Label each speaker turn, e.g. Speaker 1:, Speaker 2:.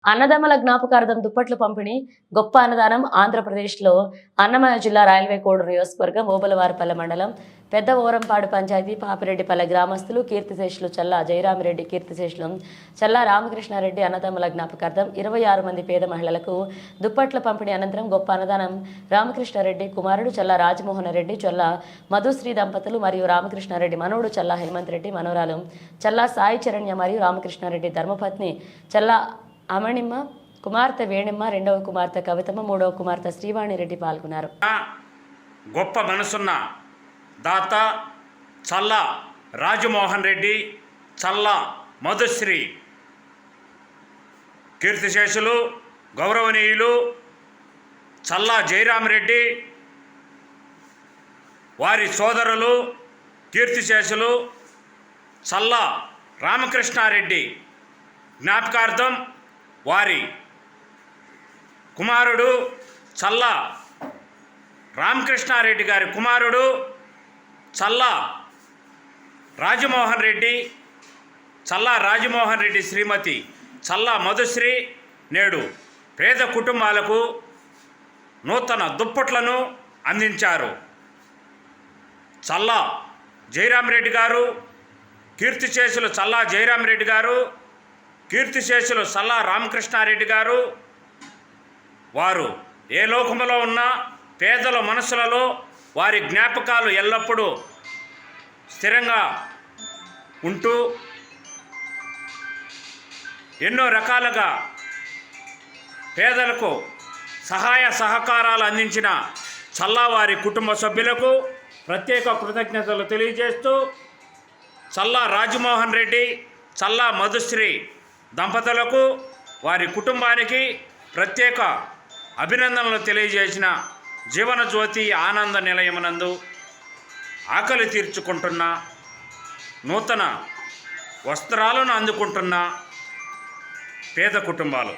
Speaker 1: అన్నదమ్ముల జ్ఞాపకార్థం దుప్పట్లు పంపిణీ గొప్ప అన్నదానం ఆంధ్రప్రదేశ్లో అన్నమయ్య జిల్లా రైల్వే కోడ్ నియోజకవర్గం ఓబులవారిపల్లె మండలం పెద్ద ఓరంపాడు పంచాయతీ పాపిరెడ్డిపల్లె గ్రామస్తులు కీర్తిశేషులు చల్లా జయరామిరెడ్డి కీర్తిశేషులు చల్లా రామకృష్ణారెడ్డి అన్నదమ్ముల జ్ఞాపకార్థం 26 మంది పేద మహిళలకు దుప్పట్ల పంపిణీ అనంతరం గొప్ప అన్నదానం రామకృష్ణారెడ్డి కుమారుడు చల్లా రాజమోహన్ రెడ్డి చల్లా మధుశ్రీ దంపతులు మరియు రామకృష్ణారెడ్డి మనవడు చల్లా హేమంత్ రెడ్డి మనవరాలు చల్లా సాయి చరణ్య మరియు రామకృష్ణారెడ్డి ధర్మపత్ని చల్లా అమణిమ్మ కుమార్తె వేణిమ్మ రెండవ కుమార్తె కవితమ్మ మూడవ కుమార్తె శ్రీవాణిరెడ్డి పాల్గొన్నారు.
Speaker 2: గొప్ప మనసున్న దాత చల్లా రాజమోహన్ రెడ్డి చల్లా మధుశ్రీ కీర్తిశేషులు గౌరవనీయులు చల్లా జయరామిరెడ్డి వారి సోదరులు కీర్తిశేషులు చల్లా రామకృష్ణారెడ్డి జ్ఞాపకార్థం వారి కుమారుడు చల్లా రామకృష్ణారెడ్డి గారి కుమారుడు చల్లా రాజమోహన్ రెడ్డి చల్లా రాజమోహన్ రెడ్డి శ్రీమతి చల్లా మధుశ్రీ నేడు పేద కుటుంబాలకు నూతన దుప్పట్లను అందించారు. చల్లా జయరామిరెడ్డి గారు కీర్తిశేషులు చల్లా జయరామిరెడ్డి గారు కీర్తిశేషులు చల్లా రామకృష్ణారెడ్డి గారు వారు ఏ లోకములో ఉన్నా పేదల మనసులలో వారి జ్ఞాపకాలు ఎల్లప్పుడూ స్థిరంగా ఉంటూ ఎన్నో రకాలుగా పేదలకు సహాయ సహకారాలు అందించిన చల్లా వారి కుటుంబ సభ్యులకు ప్రత్యేక కృతజ్ఞతలు తెలియజేస్తూ చల్లా రాజమోహన్ రెడ్డి చల్లా మధుశ్రీ దంపతులకు వారి కుటుంబానికి ప్రత్యేక అభినందనలు తెలియజేసిన జీవనజ్యోతి ఆనంద నిలయమునందు ఆకలి తీర్చుకుంటున్న నూతన వస్త్రాలను అందుకుంటున్న పేద కుటుంబాలు